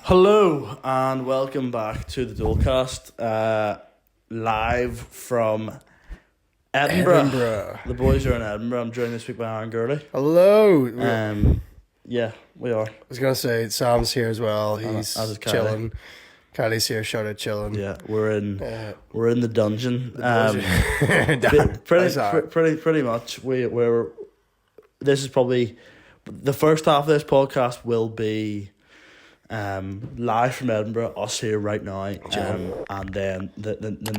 Hello and welcome back to the Dolecast, live from Edinburgh. The boys are in Edinburgh. I'm joined this week by Arron Gurley. Hello. Yeah, we are. I was gonna say Sam's here as well. As is He's Kylie. chilling. Kylie's here. Shout out chilling. Yeah, we're in the dungeon. Pretty much. We're. This is probably the first half of this podcast will be live from Edinburgh, us here right now, and then the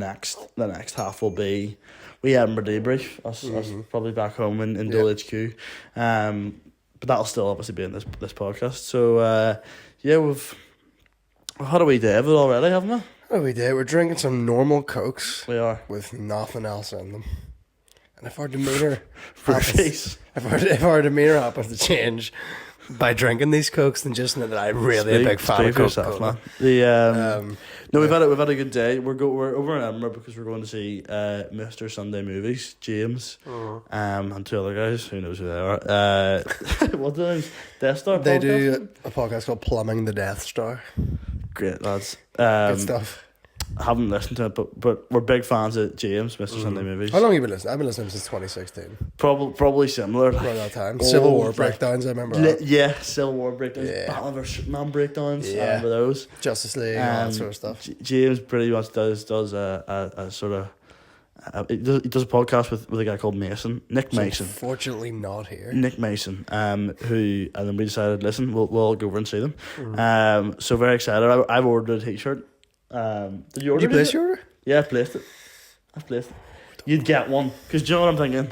next half will be Edinburgh debrief, us probably back home in Dole HQ, but that'll still obviously be in this podcast. So we've had a wee day of it already, haven't we? Oh, we did. We're drinking some normal Cokes. We are with nothing else in them. And if our demeanour happens to change by drinking these Cokes, then just know that I'm really a big fan of Coke. Man. We've had a good day. We're over in Edinburgh because we're going to see Mr. Sunday Movies, James, and two other guys. Who knows who they are? What do they? Death Star. They do a podcast called Plumbing the Death Star. Great lads. Good stuff. I haven't listened to it, but we're big fans of James, Mr. Sunday Movies. How long have you been listening? I've been listening since 2016. Probably similar. Around that time. Civil War breakdowns, I remember that. Civil War breakdowns. Yeah. Battle of Superman breakdowns. Yeah. I remember those. Justice League, all that sort of stuff. James pretty much does a sort of... he does a podcast with a guy called Nick Mason. Unfortunately not here. Nick Mason, and then we decided, listen, we'll go over and see them. So very excited. I've ordered a t-shirt. Did you order it? Did you place your order? Yeah, I've placed it. You'd get one, because do you know what I'm thinking?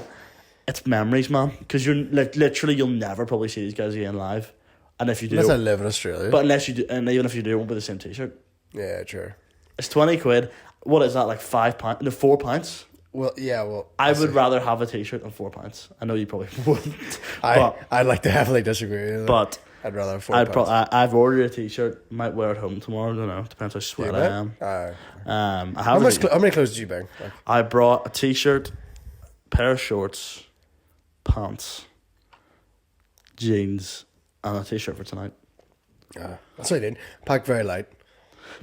It's memories, man. Because you're literally, you'll never probably see these guys again live, and if you do, unless I live in Australia. But unless you do, and even if you do, it won't be the same t-shirt. Yeah, true. It's £20. What is that, like £5? No, £4. Well, yeah, well... I would rather have a t-shirt than £4. I know you probably wouldn't. I'd like to heavily disagree. But I'd rather have £4. I've ordered a t-shirt. Might wear it home tomorrow. I don't know. Depends how sweat I am. How many clothes did you bring? I brought a t-shirt, pair of shorts, pants, jeans, and a t-shirt for tonight. That's what I did. Packed very light.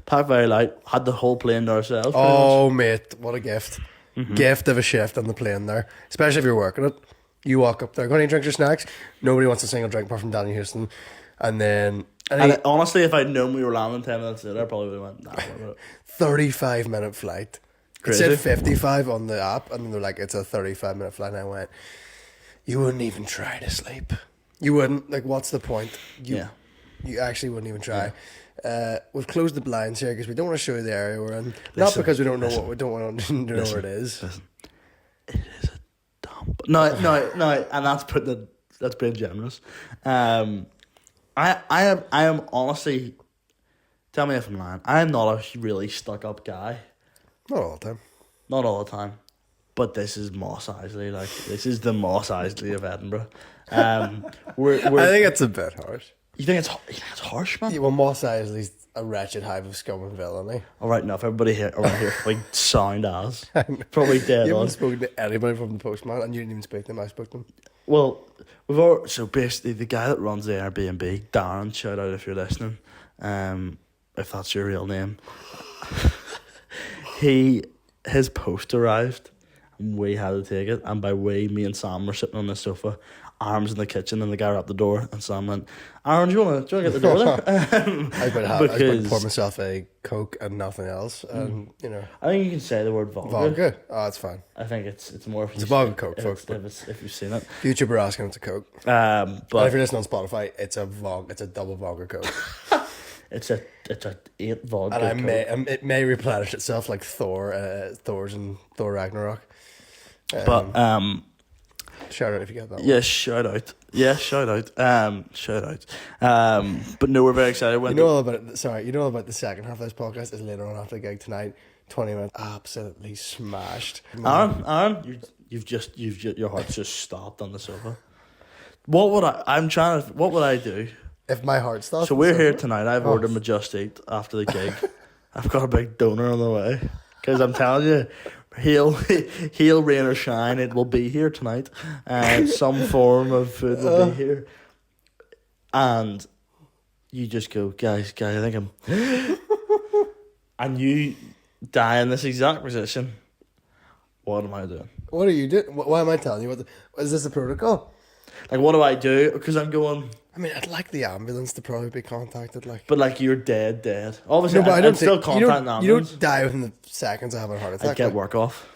Had the whole plane to ourselves. Oh, mate, what a gift. Gift of a shift on the plane there. Especially if you're working it. You walk up there, go any drinks or snacks? Nobody wants a single drink apart from Danny Houston. And then... honestly, if I'd known we were landing 10 minutes later, I probably would have went, nah. 35-minute flight. Crazy. It said 55 on the app, and they're like, it's a 35-minute flight. And I went, you wouldn't even try to sleep. You wouldn't. Like, what's the point? You actually wouldn't even try. Yeah. We've closed the blinds here because we don't want to show you the area we're in. Not because we don't know what we don't want to know where it is. Listen, it is a dump. No, and that's being generous. I am honestly, tell me if I'm lying, I am not a really stuck up guy. Not all the time. Not all the time. But this is Moss Isley, this is the Moss Isley of Edinburgh. I think it's a bit harsh. You think it's harsh, man? Yeah, well, Moss Isley's a wretched hive of scum and villainy. All right, enough. Everybody here around here like sound as probably dead you on. haven't spoken to anybody from the postman, and you didn't even speak to them. I spoke to them. Well, so basically the guy that runs the Airbnb, Darren, shout out if you're listening, if that's your real name. His post arrived, and we had to take it. And by we, me and Sam were sitting on the sofa, arms in the kitchen, and the guy wrapped the door, and Sam went, Arron, do you want to get the door there? I was about to pour myself a Coke and nothing else, and I think you can say the word vodka. Vodka? Oh, that's fine. I think it's more. It's a vodka Coke, folks. If you've seen it. Future Baraskin, it's a Coke. But if you're listening on Spotify, it's a double vodka Coke. It's a 8 vodka. And it may replenish itself like Thor's and Thor Ragnarok. Shout out if you get that one. Yeah, shout out. But no, we're very excited. You know all about the second half of this podcast is later on after the gig tonight. 20 minutes, absolutely smashed. Arron, your heart's just stopped on the sofa. What would I do? If my heart stops. So we're here tonight. I've ordered my Just Eat after the gig. I've got a big donor on the way. Because I'm telling you, he'll rain or shine, it will be here tonight. Some form of food will be here. And you just go, guys, I think I'm... and you die in this exact position, what am I doing? What are you doing? Why am I telling you? Is this a protocol? Like, what do I do? Because I'm going... I mean, I'd like the ambulance to probably be contacted, like... But, like, you're dead. Obviously, No, but I'd still contact an ambulance. You don't die within the seconds of having a heart attack. I'd get work off.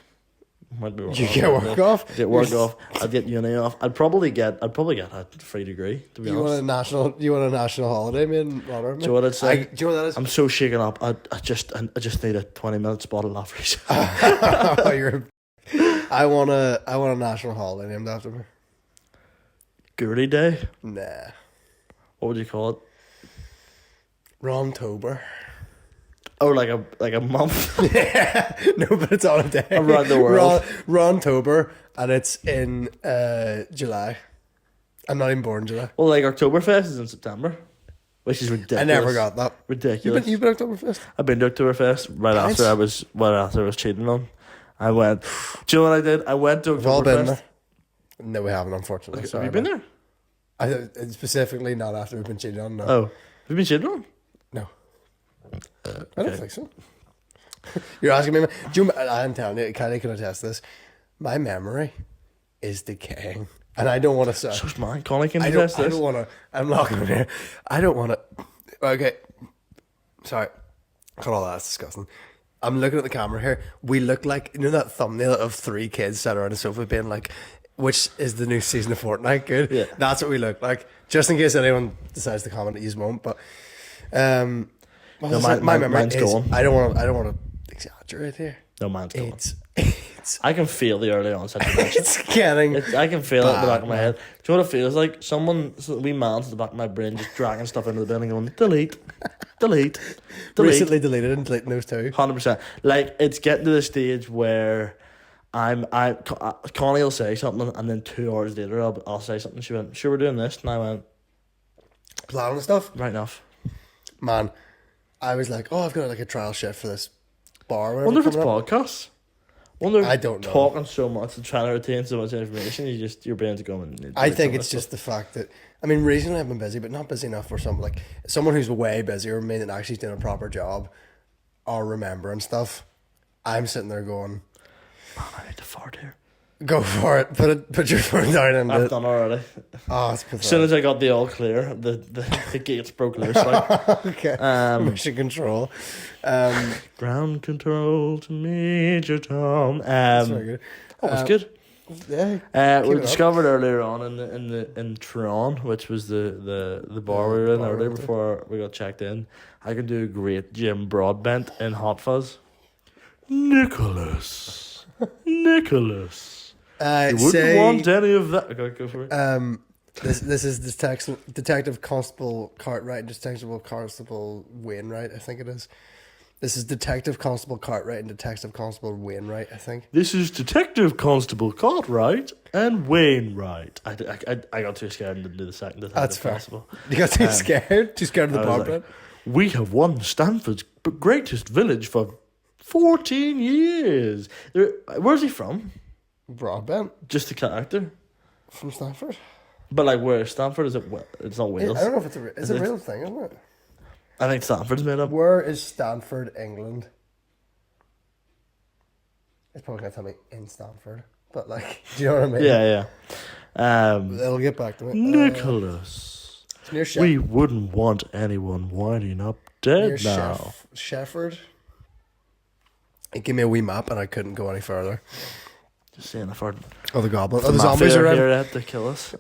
You get work off? Get work off. I'd get uni off. I'd probably get a free degree, to be honest. You want a national holiday, man? Do you know what I'd say? Do you know what that is? I'm so shaken up. I just need a 20-minute spot of laugh. I want a national holiday named after me. Gurdy Day? Nah. What would you call it? Romtober. Oh, like a month? Yeah. No, but it's on a day. Around the world. Romtober, and it's in July. I'm not even born in July. Well, like Oktoberfest is in September, which is ridiculous. I never got that. Ridiculous. You've been Oktoberfest? I've been to Oktoberfest right after I was cheating on. I went. Do you know what I did? I went to Oktoberfest. We've all been there. No, we haven't, unfortunately. Okay, sorry, have you been there? Specifically not after we've been cheated on. No. Oh, have you been cheated on? No. I don't think so. You're asking me. I'm telling you, Kylie can attest this. My memory is decaying, and I don't want to. So's mine. Connie can attest this. I don't want to. I'm not going here. I don't want to. Okay. Sorry. Cut all that. That's disgusting. I'm looking at the camera here. We look like, you know, that thumbnail of 3 kids sat around a sofa being like, which is the new season of Fortnite good? Yeah. That's what we look like. Just in case anyone decides to comment, you won't. But my memory mine's is gone. I don't want to exaggerate here. No, mine's gone. It's I can feel the early onset dementia. it's getting. I can feel it in the back of my head. Do you know what it feels like? Wee man's at the back of my brain just dragging stuff into the bin and going, delete. Recently deleted and deleting those too. 100%. Like, it's getting to the stage where Connie will say something and then 2 hours later I'll say something. She went, sure, we're doing this. And I went, Planning stuff? right enough. Man, I was like, I've got like a trial shift for this bar. I wonder if it's podcasts. I don't know. Talking so much and trying to retain so much information, your brain's going. I think it's just the fact that, I mean, recently I've been busy, but not busy enough for someone who's way busier than me and actually doing a proper job or remembering stuff. I'm sitting there going, man, I need to fart here. Go for it. Put your phone down and I've done already. Oh, it's pathetic. As soon as I got the all clear, the gates broke loose. Like. Okay. Mission control. Ground control to Major Tom. That's very good. That was good. Yeah. We discovered earlier on in Tron, which was the bar we were in earlier before we got checked in. I could do a great Jim Broadbent in Hot Fuzz. Nicholas. You wouldn't want any of that. Okay, go for it. This is Detective Constable Cartwright and Detective Constable Wainwright, I think it is. This is Detective Constable Cartwright and Detective Constable Wainwright, I think. This is Detective Constable Cartwright and Wainwright. I got too scared and didn't do the second Detective That's fair. Constable. You got too scared? Too scared of the Broadbent? We have won Stanford's greatest village for 14 years. Where's he from? Broadbent? Just the character? From Stanford? But like, where is Stanford? Is it? It's not Wales. I don't know if it's a real thing, isn't it? I think Stanford's made up. Where is Stanford, England? It's probably going to tell me in Stanford. But like, do you know what I mean? Yeah. It'll get back to me. Nicholas. Near we wouldn't want anyone winding up dead near now. Shefford. It gave me a wee map and I couldn't go any further. Just saying, if our the goblins. The zombies are here to kill us.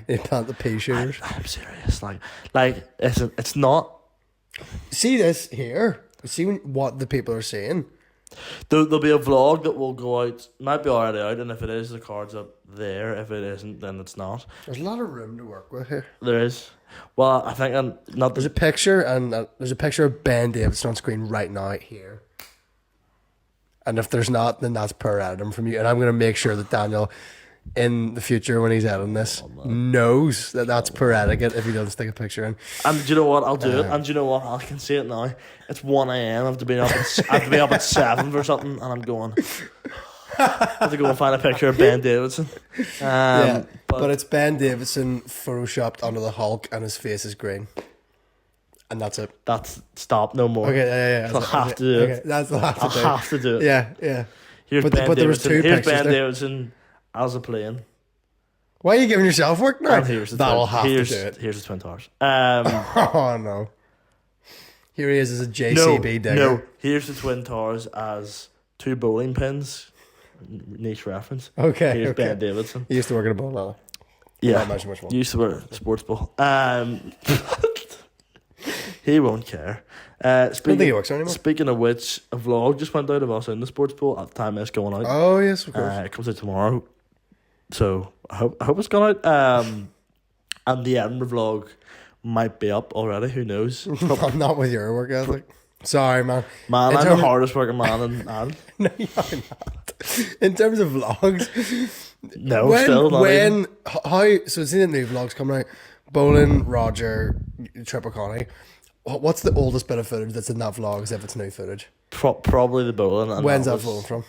They plant the pea shooters. I'm serious. Like it's not. See this here. See what the people are saying. There'll be a vlog that will go out. Might be already out, and if it is, the card's up there. If it isn't, then it's not. There's a lot of room to work with here. There is. Well, I think not. There's a picture, and there's a picture of Ben Davidson on screen right now here. And if there's not, then that's per Adam from you. And I'm going to make sure that Daniel, in the future when he's editing this, knows that that's per etiquette if he doesn't stick a picture in. And do you know what? I'll do it. And do you know what? I can see it now. It's 1 a.m. I have to be up at 7 for something, and I'm going. I have to go and find a picture of Ben Davidson. But it's Ben Davidson photoshopped onto the Hulk, and his face is green. And that's it. That's stop, no more. Okay, yeah. So I'll have to do it. Okay, that's the last. I'll have to do it. Yeah. Here's But Ben there was Davidson. two Here's pictures Ben there. Davidson as a plane. Why are you giving yourself work now? And here's the That'll twin, have here's, to do it. Here's the Twin Towers. Oh no. Here he is as a JCB digger. No, here's the Twin Towers as 2 bowling pins. Niche reference. Okay. Here's Ben Davidson. He used to work in a bowling alley. Yeah. Not much more. Used to work at sports ball. He won't care. I don't think he works there anymore. Speaking of which, a vlog just went out of us in the sports ball at the time it's going out. Oh yes, of course. It comes out tomorrow, so I hope it's gone out. And the Edinburgh vlog might be up already. Who knows? I'm not with your work ethic. Sorry, man. Man, I'm the hardest working man in Ireland. No, you're not. In terms of vlogs, No, still not even. So it's in the new vlogs coming out. Bowling, Roger, Triple Connie. What's the oldest bit of footage that's in that vlog as if it's new footage? Probably the bowling. And When's that flowing from?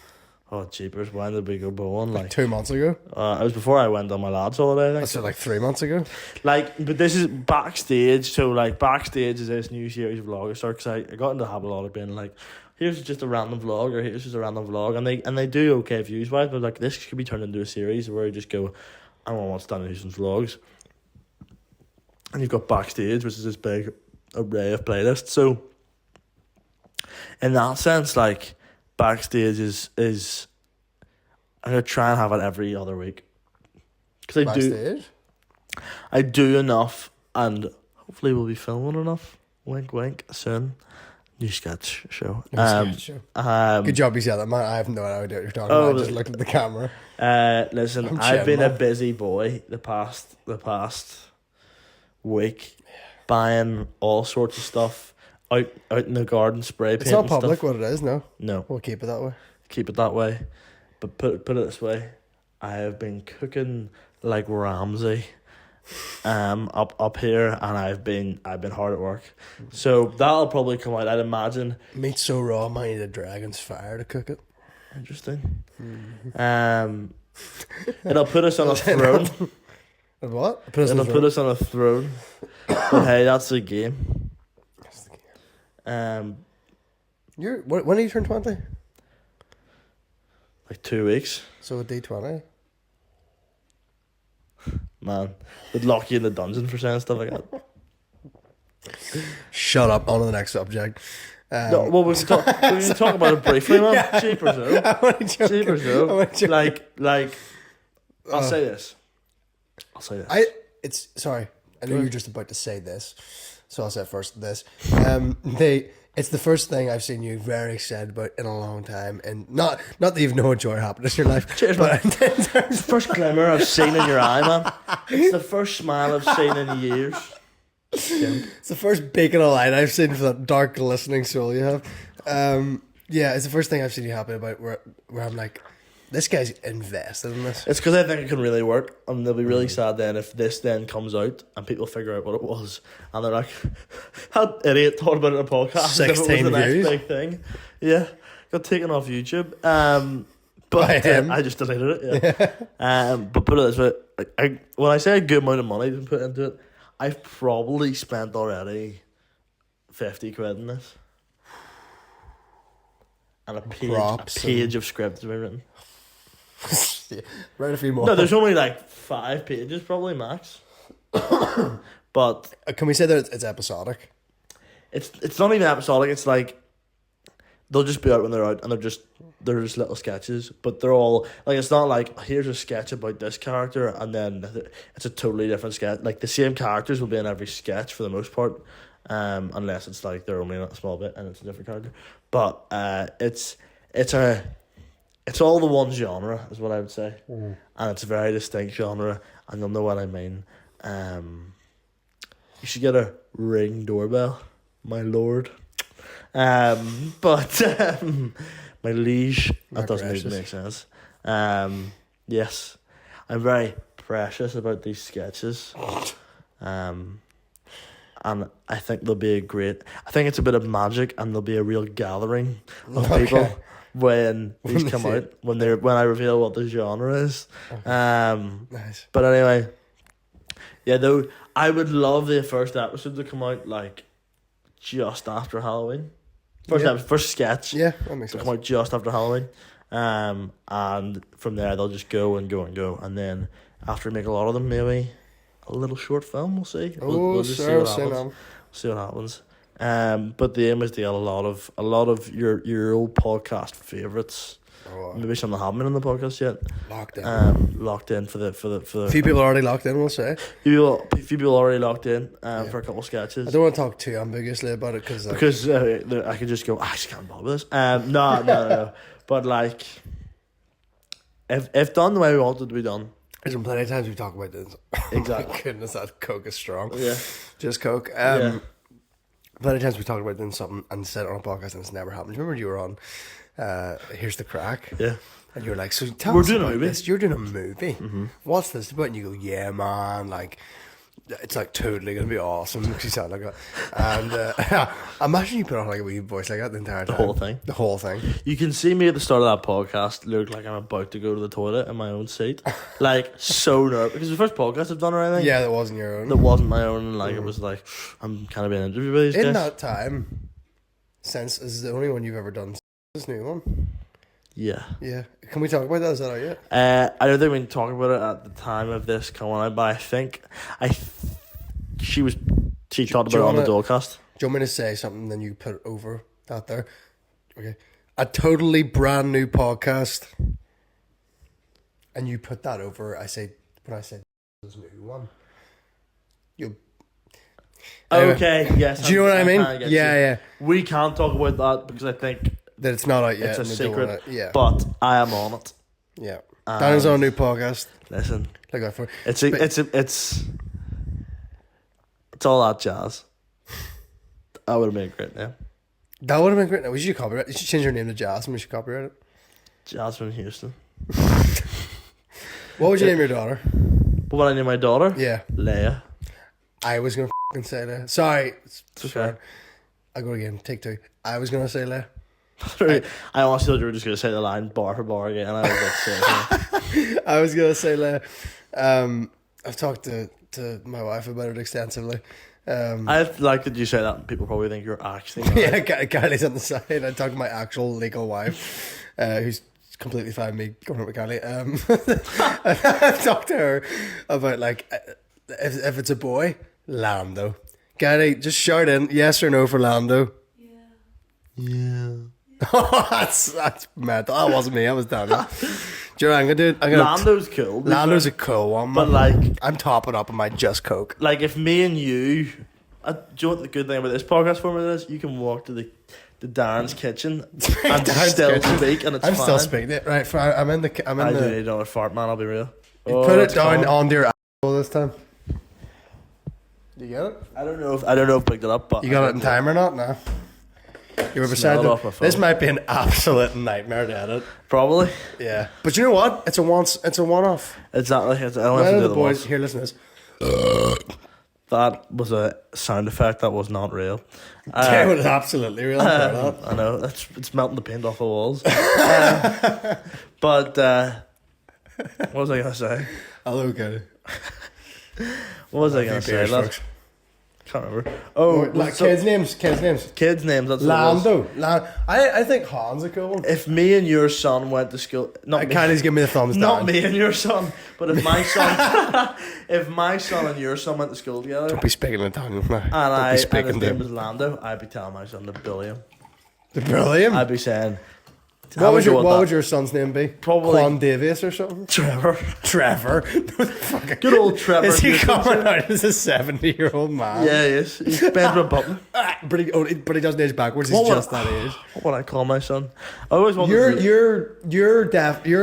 Oh, jeepers, when did we go bowling? Like 2 months ago? it was before I went on my lads' holiday, I think. That's like 3 months ago. Like, but this is backstage, so like backstage is this new series of vloggers. Because I got into the habit a lot of being like, here's just a random vlog, or here's just a random vlog, and they do okay views wise, but like this could be turned into a series where you just go, I want to watch Danny Houston's vlogs, and you've got backstage, which is this big array of playlists. So in that sense, like backstage is I'm gonna try and have it every other week because I do enough, and hopefully we'll be filming enough. Wink, wink. Soon, new sketch show. Good job you said that, man. I have no idea what you're talking about. I just looked at the camera. Listen, I've been a busy boy the past week, buying all sorts of stuff out in the garden, spray paint. It's not public. Stuff. What it is, no. We'll keep it that way. Keep it that way, but put it this way, I have been cooking like Ramsay, up here, and I've been hard at work, so that'll probably come out. I'd imagine meat's so raw, I might need a dragon's fire to cook it. Interesting. It'll put us on a throne. What? It'll put us on a throne. But hey, that's the game. When are you turn 20? Like 2 weeks. So a D20. Man, would lock you in the dungeon for saying stuff like that. Shut up. On to the next subject. No, well, we can talk about it briefly, man. Yeah, cheapers though. Cheapers though. Like, I'll say this. Sorry. I know you're just about to say this, so I'll say first this. It's the first thing I've seen you very excited about in a long time, and not that you've no joy happening in your life. Cheers, but it's the first glimmer I've seen in your eye, man. It's the first smile I've seen in years. It's the first beacon of light I've seen for that dark, glistening soul you have. It's the first thing I've seen you happy about where I'm like, this guy's invested in this. It's because I think it can really work, and they'll be really sad then if this then comes out and people figure out what it was, and they're like, "That idiot talked about it in a podcast." 16 it was the views. next big thing. Yeah, got taken off YouTube. By him. I just deleted it. Yeah. But put it this way, when I say a good amount of money to put into it, I've probably spent already 50 quid in this, and a page of script has been written. Write a few more. No, there's only like 5 pages, probably max. But can we say that it's episodic? It's not even episodic. It's like they'll just be out when they're out, and they're just little sketches. But they're all like, it's not like here's a sketch about this character, and then it's a totally different sketch. Like the same characters will be in every sketch for the most part, unless it's like they're only in a small bit and it's a different character. But it's all the one genre, is what I would say. And it's a very distinct genre, and you'll know what I mean. You should get a Ring doorbell, my lord. My liege, that doesn't even make sense. Yes, I'm very precious about these sketches. And I think they'll be I think it's a bit of magic, and there'll be a real gathering of people when these come out, when I reveal what the genre is. Nice. But anyway, yeah, though I would love the first episode to come out like just after Halloween. First sketch. Yeah, that makes sense. Come out just after Halloween. And from there they'll just go and go and go, and then after we make a lot of them, maybe a little short film. We'll see. We'll just see what happens. See what happens. But the aim is to get a lot of your old podcast favourites. Maybe some that haven't been on the podcast yet. Locked in for the. A few people are already locked in, we'll say. Few people already locked in for a couple of sketches. I don't want to talk too ambiguously about it because I could just go, I just can't bother with this. No. But like, if done the way we want it to be done. There's been plenty of times we talk about this. Exactly. Oh my goodness, that Coke is strong. Yeah. Just Coke. Plenty of times we talked about doing something and said it on a podcast and it's never happened. Remember you were on Here's the Crack? Yeah. And you're like, so tell us about this. You're doing a movie. Mm-hmm. What's this about? And you go, yeah, man, like, it's like totally going to be awesome. You sound like that. And imagine you put on like a wee voice like that the entire time. The whole thing. You can see me at the start of that podcast look like I'm about to go to the toilet in my own seat. Like, so nervous. Because the first podcast I've done or anything. Yeah, that wasn't your own. That wasn't my own. And like, it was like, I'm kind of being interviewed by these guys. In that time, since this is the only one you've ever done, this new one. Yeah. Yeah. Can we talk about that? Is that out yet? I don't think we can talk about it at the time of this coming out, but I think she talked about it on the Dolecast. Do you want me to say something, then you put it over that there? Okay. A totally brand new podcast. And you put that over, when I say this new one. Okay, yes. Do you know what I mean? Yeah. We can't talk about that because I think that it's not out yet. It's a secret. Yeah. But I am on it. Yeah. Danny's on a new podcast. Listen. Look out for it. It's all that jazz. That would have been a great name. That would have been great. We should copyright it. You should change your name to Jasmine. We should copyright it. Jasmine Houston. What would you name your daughter? What would I name my daughter? Yeah. Leia. I was going to say Leia. Sorry. It's okay. I'll go again. Take two. I was going to say Leia. I honestly thought you were just going to say the line bar for bar again. And I was like, seriously. I was going to say Leia. I've talked to my wife about it extensively. I like that you say that and people probably think you're actually married. Yeah, Kylie's on the side. I talked to my actual legal wife, who's completely fine with me going out with Kylie. I've talked to her about like if it's a boy, Lando. Kylie, just shout in yes or no for Lando. Yeah. Oh, that's mad. That wasn't me. I was Daniel. Do you know what I'm gonna do? Lando's cool. Lando's a cool one, but like I'm topping up on my Just Coke. Like if me and you, do you know what the good thing about this podcast format is? You can walk to the Darren's kitchen and still speak, and it's I'm fine. still speaking. Right, I'm in the. I do need another fart, man. I'll be real. You put it down onto your apple this time. You get it? I don't know if I picked it up, but you got it in time or not? No. You were beside this might be an absolute nightmare to edit. Probably. Yeah. But you know what? It's a one-off. Exactly. I don't have to do the boys. Here, listen to this. That was a sound effect that was not real. It was absolutely real. I know. It's melting the paint off the walls. But what was I going to say? Hello, Kylie. What was I going to say? Can't remember. Like kids' names. Kids' names. That's Lando. I think Han's a cool one. If me and your son went to school, Kylie's giving me the thumbs down. Not me and your son, but if my son, if my son and your son went to school together, don't be speaking to Daniel now. And his name was Lando, I'd be telling my son to bully him. To bully him? I'd be saying. What would your son's name be? Probably Juan Davies or something? Trevor. Good old Trevor. Is he coming out as a 70-year-old man? Yeah, he is. He's Benjamin Button. But he doesn't age backwards. He's just that age. What would I call my son? I always wanted. You're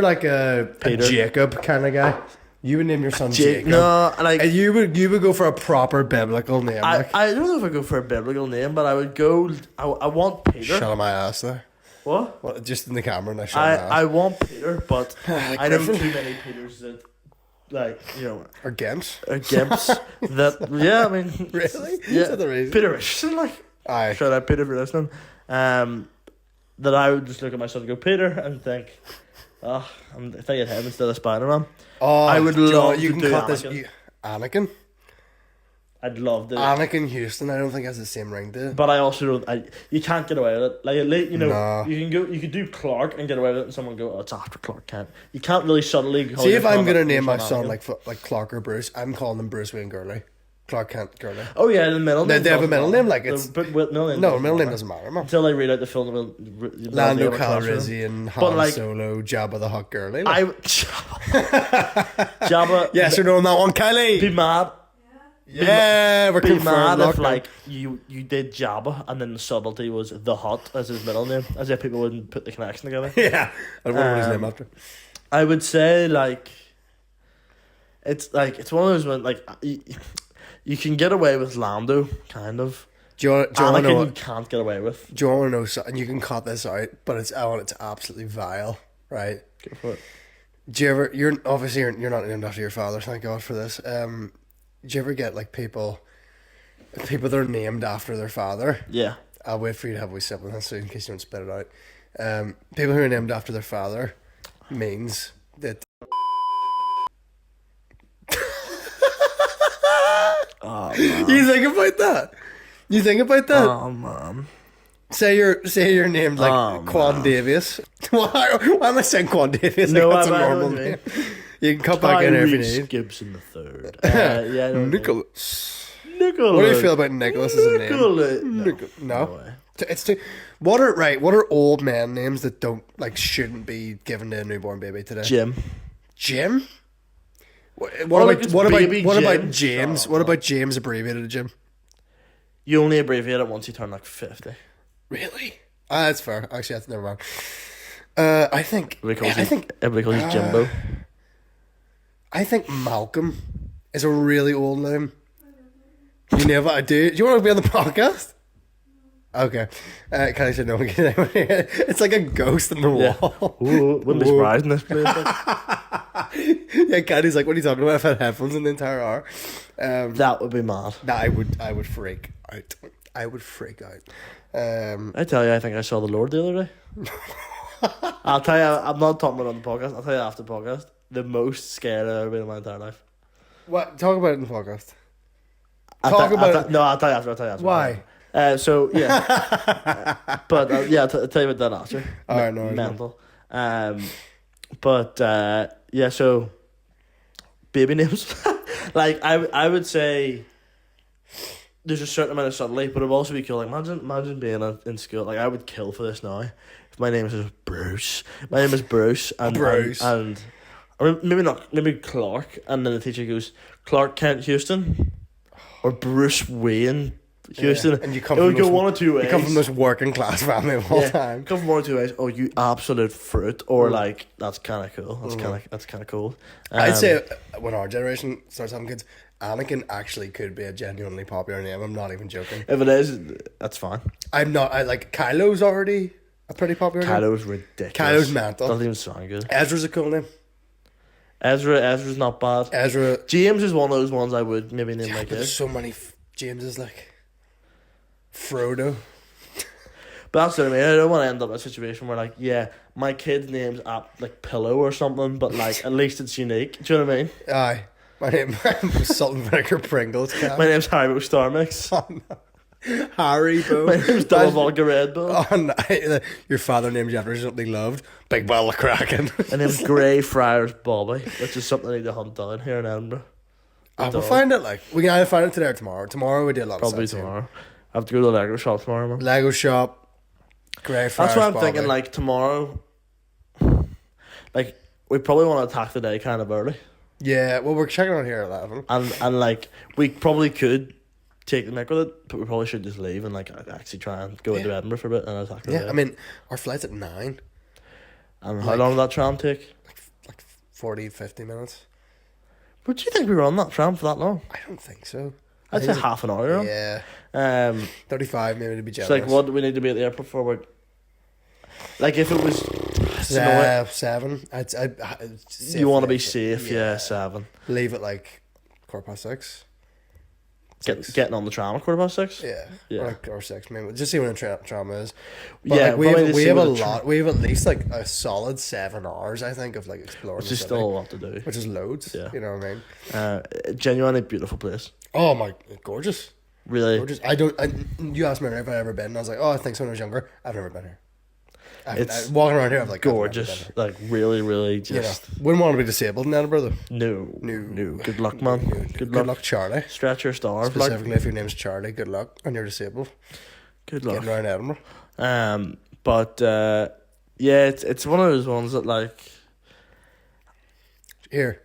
like a Jacob kind of guy. You would name your son Jacob. No, like you would go for a proper biblical name. I don't know if I go for a biblical name, but I would go. I want Peter. Shut on my ass there. What? Well, just in the camera and I want Peter, but I know too many Peters that, like, you know... Are Gimps? that, yeah, I mean... Really? Yeah. Is that the reason? Peter Richardson, like... Aye. Shout out Peter for listening. That I would just look at my son and go, Peter, and think, I'm thinking him instead of Spider-Man. Oh, I would love you to can do cut Anakin. Anakin? I'd love to. Anakin Houston, I don't think has the same ring to it. But I also don't. You can't get away with it. Like, you know, No. you can go. You could do Clark and get away with it, and someone go, "Oh, it's after Clark Kent." You can't really subtly. See, if I'm gonna name my son like Clark or Bruce, I'm calling him Bruce Wayne Gurley. Clark Kent Gurley. Oh yeah, the middle name. They have a middle name, like it's. But middle name. No, middle name doesn't matter, man. Until they read out the film. Lando Calrissian, Han like, Solo, Jabba the Hutt Gurley. Like. Jabba. Yes or no on that one, Kylie? Be mad. Yeah, we're be mad if lockdown. like you did Jabba and then the subtlety was the Hutt as his middle name, as if people wouldn't put the connection together. Yeah, I wonder what his name after. I would say like it's one of those when like you can get away with Lando kind of. Do you want to know? You can't get away with. Do you want to know something? You can cut this out, but I want it to absolutely vile, right? Go for it. Do you ever? You're not named after your father. Thank God for this. Do you ever get like people that are named after their father? Yeah. I'll wait for you to have a wee sip on this so in case you don't spit it out. People who are named after their father means that. Oh man. You think about that? You think about that? Oh man. Say you're named like Quan Davies. Why am I saying Quan Davies? No, that's a I normal name. You can cut back in there if you need. Gibson the third. Yeah, Nicholas. Nicholas. What do you feel about Nicholas as a name? Nicholas. No. It's too. What are old man names that don't shouldn't be given to a newborn baby today? Jim. Jim. What James? about James? What about James abbreviated to Jim? You only abbreviate it once you turn like 50. Really? That's fair. Actually, that's never mind. I think Everybody calls you Jimbo. I think Malcolm is a really old name. You never I do. Do you want to be on the podcast? Okay. Kylie said no. It's like a ghost in the wall. Ooh, wouldn't be surprised in this place. Yeah, Kylie's like, what are you talking about? I've had headphones in the entire hour. That would be mad. I would freak out. I would freak out. I tell you, I think I saw the Lord the other day. I'll tell you, I'm not talking about it on the podcast. I'll tell you after the podcast. The most scared I've ever been in my entire life. What? Talk about it in the podcast. I'll tell you after. Why? So yeah, but I'll tell you about that after. Alright, no, mental. Yeah. So baby names, like I would say, there's a certain amount of subtlety, but it'd also be cool. Like imagine being in school. Like I would kill for this now. If my name is Bruce. My name is Bruce, and Bruce. and or maybe not. Maybe Clark, and then the teacher goes Clark Kent Houston, or Bruce Wayne Houston. Yeah. And you come it from would go one or two ways. You come from this working class family of all time. Come from one or two ways. Oh, you absolute fruit, or like that's kind of cool. That's kind of cool. I'd say when our generation starts having kids, Anakin actually could be a genuinely popular name. I'm not even joking. If it is, that's fine. I'm not. I like Kylo's already a pretty popular name. Kylo's ridiculous. Kylo's mental. Doesn't even sound good. Ezra's a cool name. Ezra's not bad. James is one of those ones I would maybe name my kid. There's so many Jameses, like Frodo. But that's what I mean. I don't want to end up in a situation where like, yeah, my kid's name's like Pillow or something, but like at least it's unique. Do you know what I mean? Aye. My name is Salt and Vinegar Pringles. My name's Haribo Star Mix. Oh, no. Haribo. My name's Double Vodka Red Bull. Oh, no. Your father named you after something loved. Big Bottle of Kraken. My name's Grey Friars Bobby, which is something I need to hunt down here in Edinburgh. We'll find it. Like we can either find it today or tomorrow. Tomorrow we do a lot Probably of tomorrow. I have to go to the Lego shop tomorrow, man. Lego shop. Grey Friars That's what I'm Bobby. thinking. Like tomorrow, like we probably want to attack the day kind of early. Yeah, well, we're checking on here at 11. And like we probably could take the neck with it, but we probably should just leave and like actually try and go into Edinburgh for a bit and attack the day. I mean, our flight's at 9. And how long did that tram take? Like 40, 50 minutes. But do you think we were on that tram for that long? I don't think so. I'd say half an hour. Yeah. 35 maybe to be generous. It's like, what do we need to be at the airport for? Like if it was 7. I'd you want to be safe, yeah, 7. Leave at like 6:15. Getting on the tram at 6:15. Yeah. Or 6 maybe. Just see when the tram is. But Yeah, like, we probably have a see what the lot. We have at least like a solid 7 hours, I think, of like exploring. Which the is city, still a lot to do. which is loads. Yeah. You know what I mean? Genuinely beautiful place. Oh my, gorgeous. Really. Gorgeous. You asked me if I'd ever been, and I was like, oh, I think so when I was younger. I've never been here. It's walking around here, I'm like, gorgeous. Like really, really just. Wouldn't want to be disabled in Edinburgh, though. No. Good luck, man. Good luck, Charlie. Stretch your starve. Specifically, if your name's Charlie, good luck, and you're disabled. Good luck. Getting around Edinburgh. But yeah, it's one of those ones that like. Here,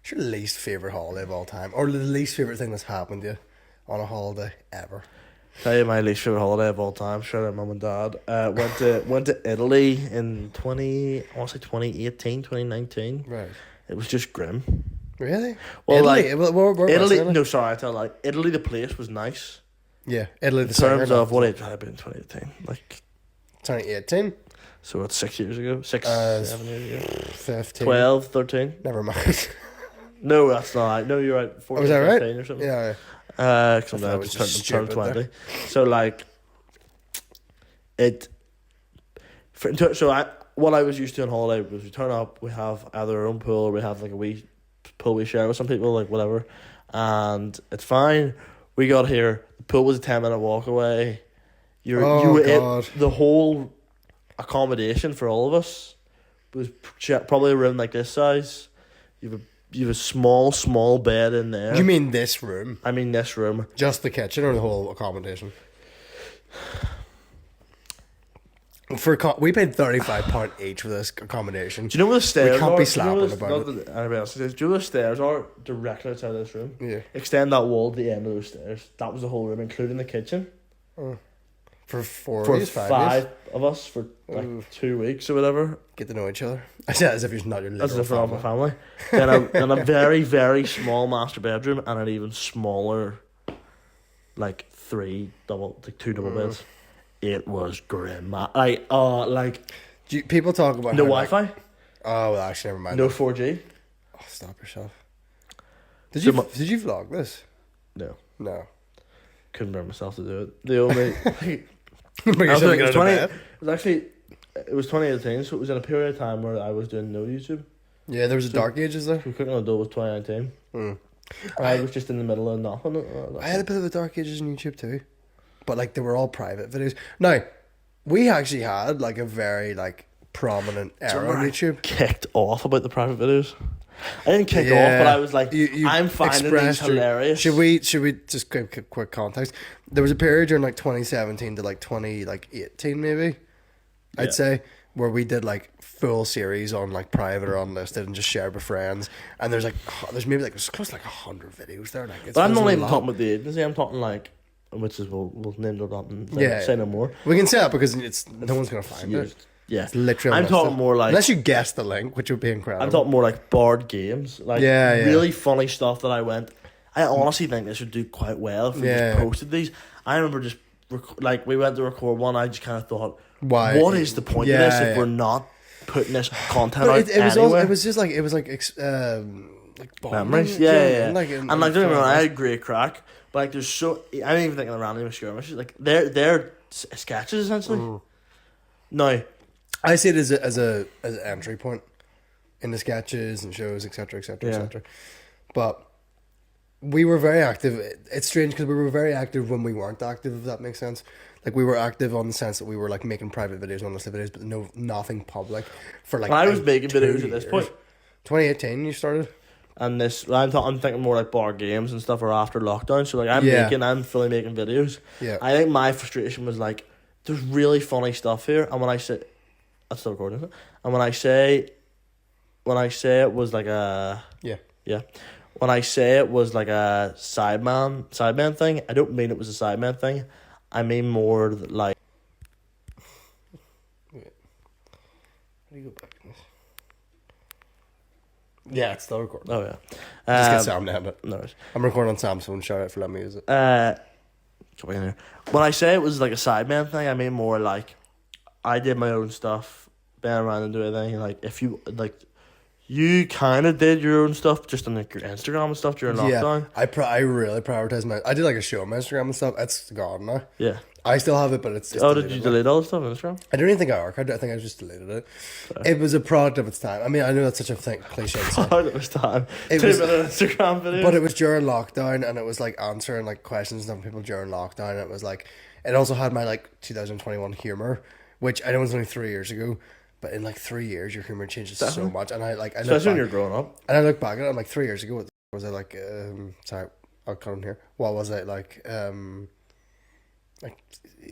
what's your least favourite holiday of all time? Or the least favourite thing that's happened to you on a holiday ever? Tell you my least favourite holiday of all time. Shout out mum and dad. Went to Italy in 2018, 2019. Right. It was just grim. Really? Well, Italy? like Italy. No, sorry, I tell like Italy. The place was nice. Yeah, Italy. In terms of what age had I been in 2018? Like 2018. So it's 6 years ago. 7 years ago. 15. 12, 13. Never mind. No, that's not right. No, you're right. 14, was that right? 15 or something. Yeah. Because I just turned 20. So like, what I was used to on holiday was we turn up, we have either our own pool, or we have like a wee pool we share with some people, like whatever, and it's fine. We got here, the pool was a 10-minute walk away. You were in the whole accommodation for all of us was probably a room like this size. You have a small bed in there. You mean this room? I mean this room. Just the kitchen or the whole accommodation? We paid £35 each for this accommodation. Do you know where the stairs are? We can't be slapping about it. Do you know where the stairs are directly outside of this room? Yeah. Extend that wall to the end of those stairs. That was the whole room, including the kitchen. For 4 for days, 5 of us for like 2 weeks or whatever. Get to know each other. I said as if you're not your literal family. As if we're not my family. Then a very, very small master bedroom and an even smaller, like two double beds. It was grim. People talk about no Wi-Fi. Oh, well, actually, never mind. No 4G. Oh, stop yourself. Did you vlog this? No. Couldn't bring myself to do it. The only it was 2018, so it was in a period of time where I was doing no YouTube. Yeah, there was a dark ages there. So Cooking on Dough was 2019. I was just in the middle of nothing. I had a bit of the dark ages on YouTube too, but like they were all private videos. Now, we actually had like a very like prominent era on YouTube. Kicked off about the private videos. I didn't kick off, but I was like, I'm finding these hilarious. Should we just quick context? There was a period during like 2017 to like 2018 maybe, I'd say, where we did like full series on like private or unlisted and just shared with friends. And there's maybe like close to like 100 videos there. Like, but I'm not even talking about the agency. I'm talking like, which is we'll name it up and say no more. We can say that because no one's gonna find it. Yeah, it's literally. I'm talking more like, unless you guess the link, which would be incredible. I'm talking more like board games, like really funny stuff that I honestly think this would do quite well if we just posted these. I remember just we went to record one. I just kind of thought, what is the point of this if we're not putting this content out anywhere? It was like memories, and like don't get me wrong, I had great crack, but like there's I don't even think of the random skirmishes. Like they're sketches essentially. No. I see it as an entry point in the sketches and shows, etc., etc. But we were very active. It's strange because we were very active when we weren't active, if that makes sense. Like we were active on the sense that we were like making private videos, unlisted videos, but nothing public for like. I was making videos at this point. 2018, you started. And I'm thinking more like bar games and stuff, or after lockdown. So like I'm fully making videos. Yeah. I think my frustration was like, there's really funny stuff here, and when I say. That's still recording, isn't it? And when I say it was like a when I say it was like a sideman thing, I don't mean it was a sideman thing. I mean more like. Wait. How do you go back in this? Yeah, it's still recording. Oh yeah. Just get Sam to have it. No worries. I'm recording on Sam's phone. Shout out for letting me use it. Come in here. When I say it was like a sideman thing, I mean more like. I did my own stuff, been around and do anything. Like if you you kind of did your own stuff just on like your Instagram and stuff during lockdown. I really prioritize my. I did like a show on my Instagram and stuff. It's gone now. Yeah. I still have it, but it's did you delete all the stuff on Instagram? I don't even think I archived it. I think I just deleted it. It was a product of its time. I mean, I know that's such a cliche to say. Product of its time. It 2 was- minute Instagram video. But it was during lockdown, and it was like answering like questions from people during lockdown. And it was like, it also had my like 2021 humor, which I know was only 3 years ago, but in like 3 years, your humor changes so much. And I especially when you're growing up. And I look back at it, I'm like 3 years ago. What was I like? Sorry, I'll cut in here. What was it like? Like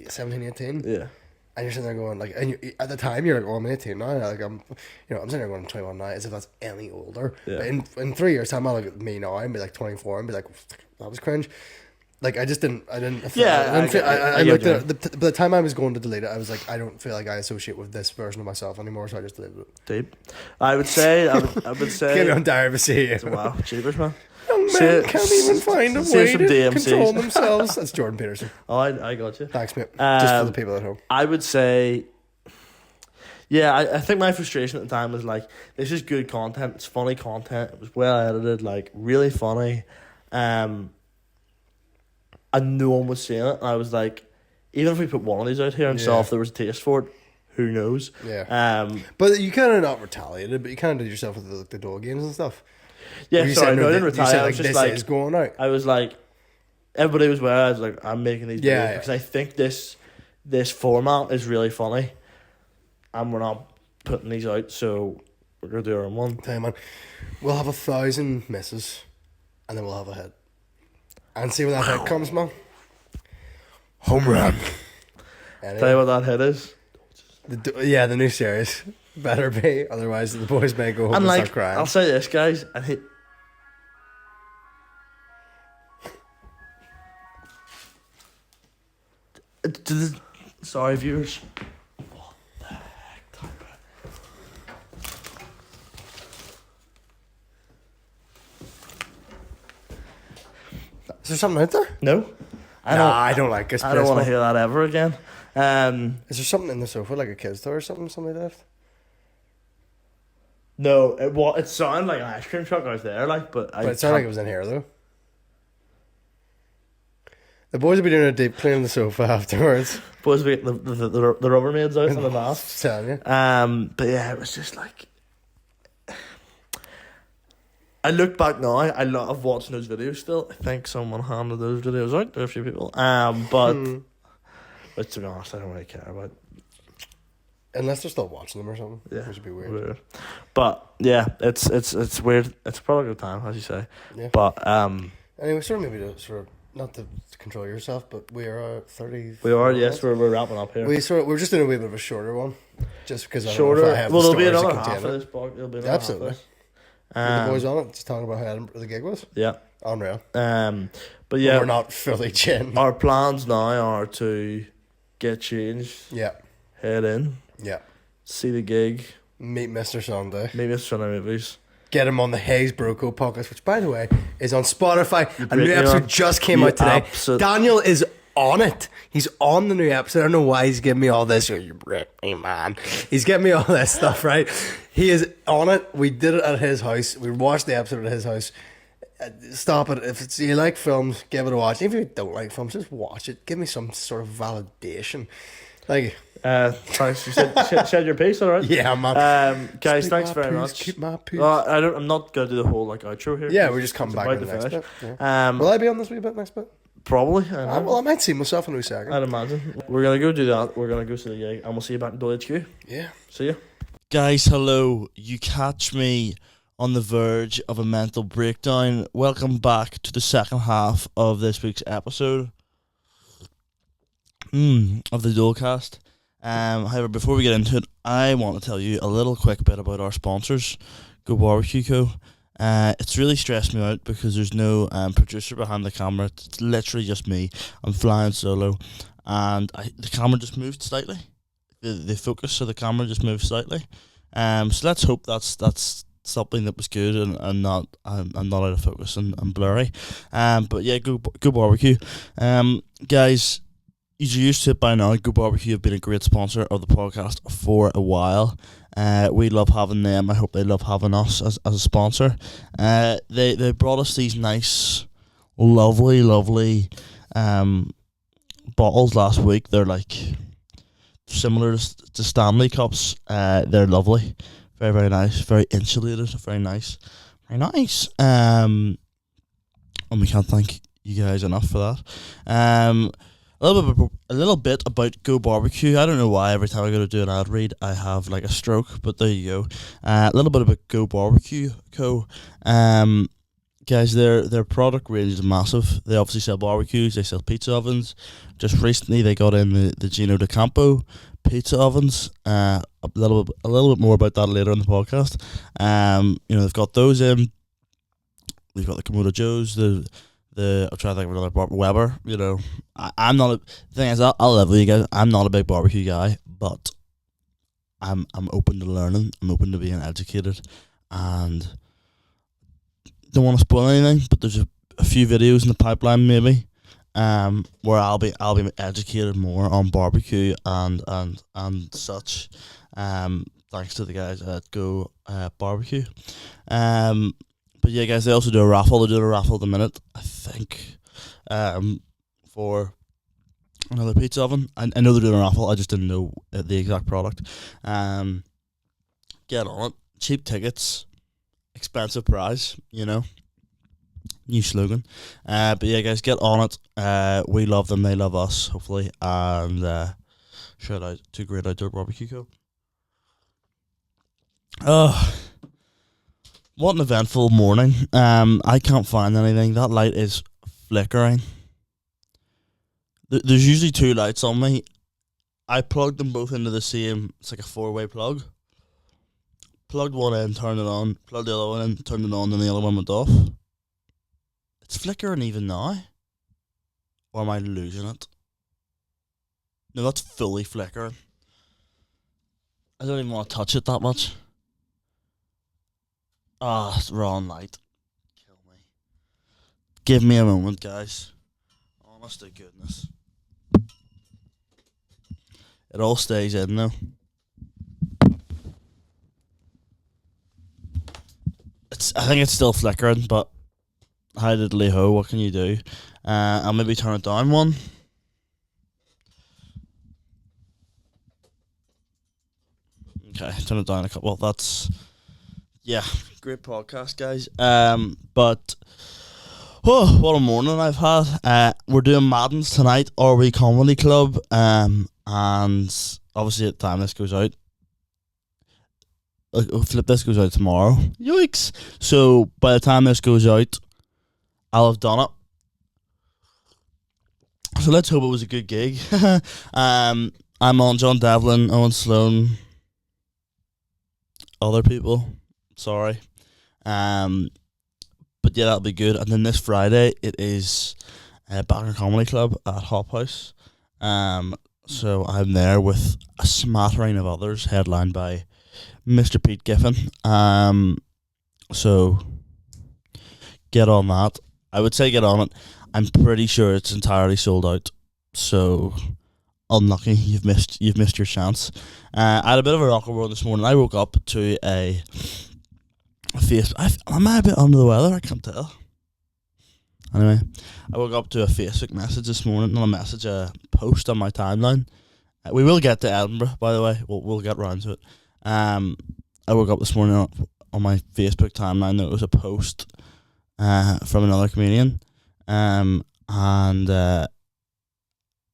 17, 18? Yeah. And you're sitting there going like, and at the time you're like, oh, I'm 18 now. Like I'm sitting there going, I'm 21 now, as if that's any older. Yeah. But in 3 years time, I'll look at me now and be like 24 and be like, that was cringe. Like I didn't. Yeah, I looked at it. By the time I was going to delete it, I was like, I don't feel like I associate with this version of myself anymore, so I just deleted it. Deep. I would say. Get on dire to see you. Wow, cheapers, man. Young men can't even find a way to DMCs. control themselves. That's Jordan Peterson. Oh, I got you. Thanks, mate. Just for the people at home. I would say, yeah, I think my frustration at the time was like, this is good content, it's funny content, it was well edited, like, really funny, and no one was seeing it, and I was like, even if we put one of these out here and saw if there was a taste for it, who knows? Yeah. But you kind of not retaliated, but you kind of did yourself with the dog games and stuff. Yeah, sorry, no, I didn't retaliate. I was just this like, is going out. I was like, everybody was aware. I was like, I'm making these videos because I think this format is really funny, and we're not putting these out, so we're gonna do our own one. Tell you, man, we'll have 1,000 misses, and then we'll have a hit, and see where that hit comes, man. Home run. Anyway, Tell you what that hit is. The new series better be, otherwise the boys may go home and start crying. I'll say this, guys, and sorry, viewers. What the heck, Is there something out there? No. I don't like this. I don't want to hear that ever again. Is there something in the sofa, like a kid's toy or something somebody left? No, it sounded like an ice cream truck out there, like, but it sounded like it was in here though. The boys will be doing a deep clean of the sofa afterwards. Boys will get the Rubbermaids out in the bath. Telling you. But yeah, it was just like, I look back now, I love watching those videos still. I think someone handed those videos out to a few people. But to be honest, I don't really care about. Unless they're still watching them or something. Yeah, which would be weird. But yeah, it's weird. It's a product of time, as you say. Yeah. But anyway, sort of maybe to sort of not to control yourself, but we are 30. We are, yes, we're wrapping up here. We're just doing a wee bit of a shorter one, just because shorter. I have There'll be another half of this. There'll be another absolutely. Half of this. The boys on it, just talking about how Edinburgh the gig was. Yeah. Unreal. But yeah, we're not fully chin. Our plans now are to get changed. Yeah. Head in. Yeah. See the gig. Meet Mr. Sunday. Meet Mr. Sunday Movies. Get him on the Hayes Broco podcast, which, by the way, is on Spotify. A new episode just came out today. Daniel is on it. He's on the new episode. I don't know why he's giving me all this. You break me, man. He's giving me all this stuff, right? He is on it. We did it at his house. We watched the episode at his house. Stop it. If you like films, give it a watch. If you don't like films, just watch it. Give me some sort of validation. Like... thanks. You said your piece, all right? Yeah, man. Guys, thanks very much. Keep my piece. I'm not gonna do the whole outro here. Yeah, we just come back to the next bit. Yeah. Will I be on this wee bit next bit? Probably. Well, I might see myself in a second. I'd imagine. We're gonna go do that. We're gonna go see the gig, and we'll see you back in Dole HQ. Yeah. See you, guys. Hello. You catch me on the verge of a mental breakdown. Welcome back to the second half of this week's episode of the Dolecast. However, before we get into it, I want to tell you a little quick bit about our sponsors, Go Barbecue Co. It's really stressed me out because there's no producer behind the camera. It's literally just me. I'm flying solo, and the camera just moved slightly. The focus of the camera just moved slightly. So let's hope that's something that was good and not out of focus and blurry. But yeah, Go Barbecue, guys. You're used to it by now. Go Barbecue have been a great sponsor of the podcast for a while. We love having them. I hope they love having us as a sponsor. They brought us these nice, lovely bottles last week. They're like similar to Stanley cups. They're lovely, very nice, very insulated, very nice. And we can't thank you guys enough for that. A little bit about Go Barbecue. I don't know why every time I go to do an ad read I have like a stroke, but there you go. A little bit about Go Barbecue Co. Guys, their product range is massive. They obviously sell barbecues, they sell pizza ovens. Just recently they got in the Gino De Campo pizza ovens. A little bit more about that later in the podcast. They've got those in. They've got the Komodo Joes, I'm trying to think of another Weber. I'm not the thing is, I'll level you guys. I'm not a big barbecue guy, but I'm open to learning. I'm open to being educated, and don't want to spoil anything. But there's a few videos in the pipeline, maybe, where I'll be educated more on barbecue and such. Thanks to the guys at Go Barbecue. But yeah, guys, they also do a raffle. They're doing a raffle at the minute, I think, for another pizza oven. I know they're doing a raffle. I just didn't know the exact product. Get on it. Cheap tickets, expensive prize. New slogan. But yeah, guys, get on it. We love them. They love us. Hopefully, and shout out to Great Outdoor Barbecue Co. Oh. What an eventful morning. I can't find anything. That light is flickering. There's usually two lights on me. I plugged them both into the same, it's like a 4-way plug. Plugged one in, turned it on. Plugged the other one in, turned it on, and the other one went off. It's flickering even now. Or am I losing it? No, that's fully flickering. I don't even want to touch it that much. It's wrong light. Kill me. Give me a moment, guys. Honest to goodness. It all stays in though. I think it's still flickering, but hi diddly ho, what can you do? I'll maybe turn it down one. Okay, turn it down a couple. Well, that's... Yeah, great podcast, guys. But what a morning I've had. We're doing Madden's tonight, RV Comedy Club. And obviously at the time this goes out, this goes out tomorrow. Yikes! So by the time this goes out, I'll have done it. So let's hope it was a good gig. I'm on John Devlin, Owen Sloan, other people. Sorry. But yeah, that'll be good. And then this Friday, it is Backer Comedy Club at Hop House. So I'm there with a smattering of others, headlined by Mr. Pete Giffen. So get on that. I would say get on it. I'm pretty sure it's entirely sold out. So unlucky, you've missed your chance. I had a bit of a rocker world this morning. I woke up to a face. Am I a bit under the weather? I can't tell. Anyway, I woke up to a Facebook message this morning, not a message, a post on my timeline. We will get to Edinburgh, by the way. We'll get round to it. I woke up this morning on my Facebook timeline. There was a post from another comedian, and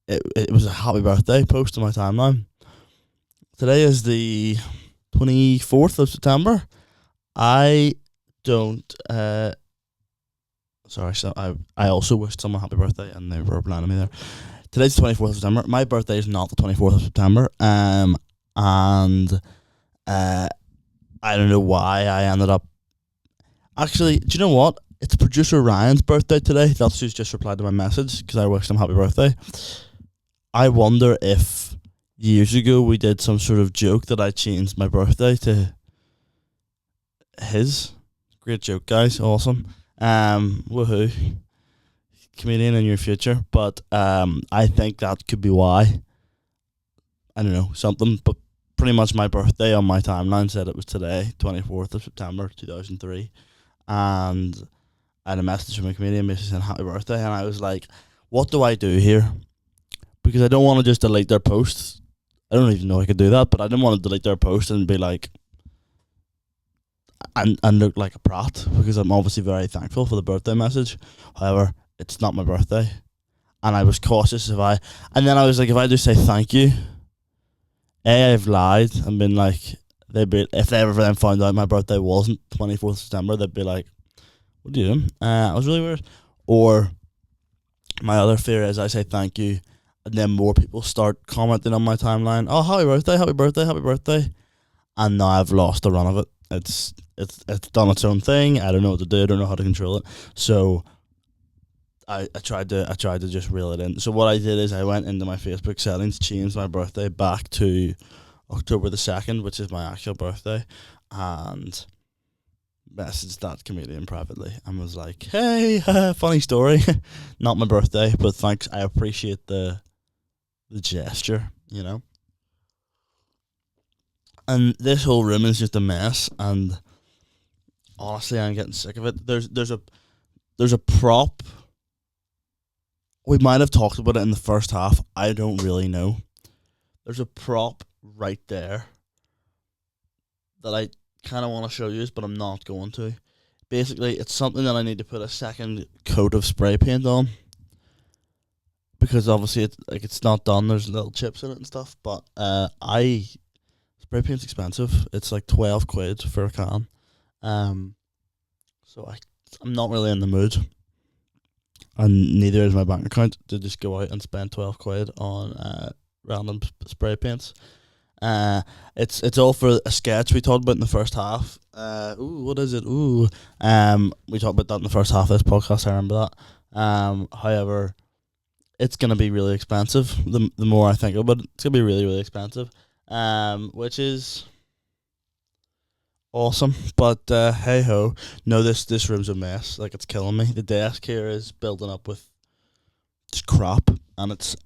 it was a happy birthday post on my timeline. Today is the 24th of September. I don't. Sorry, so I also wished someone happy birthday, and they were replying to me there. Today's the 24th of September. My birthday is not the 24th of September. And I don't know why I ended up. Actually, do you know what? It's producer Ryan's birthday today. That's who's just replied to my message because I wished him happy birthday. I wonder if years ago we did some sort of joke that I changed my birthday to his. Great joke, guys. Awesome. Woohoo. Comedian in your future. But I think that could be why. I don't know, something. But pretty much my birthday on my timeline said it was today, 24th of September 2003, and I had a message from a comedian basically saying happy birthday, and I was like, what do I do here? Because I don't want to just delete their posts. I don't even know I could do that, but I didn't want to delete their post and be like, and look like a prat, because I'm obviously very thankful for the birthday message. However, it's not my birthday, and I was cautious and then I was like, if I just say thank you, I've lied and been like, if they ever then found out my birthday wasn't 24th September, they'd be like, what are you doing? It was really weird. Or my other fear is I say thank you, and then more people start commenting on my timeline, oh, happy birthday, happy birthday, happy birthday, and now I've lost the run of it. It's done its own thing. I don't know what to do. I don't know how to control it. So I tried to just reel it in. So what I did is I went into my Facebook settings, changed my birthday back to October the 2nd, which is my actual birthday, and messaged that comedian privately and was like, hey, funny story. Not my birthday, but thanks. I appreciate the gesture, you know. And this whole room is just a mess, and honestly, I'm getting sick of it. There's a prop. We might have talked about it in the first half. I don't really know. There's a prop right there that I kind of want to show you, but I'm not going to. Basically, it's something that I need to put a second coat of spray paint on, because obviously it's not done. There's little chips in it and stuff. But spray paint's expensive. It's like 12 quid for a can. So I'm not really in the mood, and neither is my bank account to just go out and spend 12 quid on random spray paints. It's all for a sketch we talked about in the first half. What is it? We talked about that in the first half of this podcast. I remember that. However, it's gonna be really expensive. The more I think about it, it's gonna be really, really expensive. Which is awesome. But hey ho, no, this room's a mess. Like, it's killing me. The desk here is building up with just crap, and it's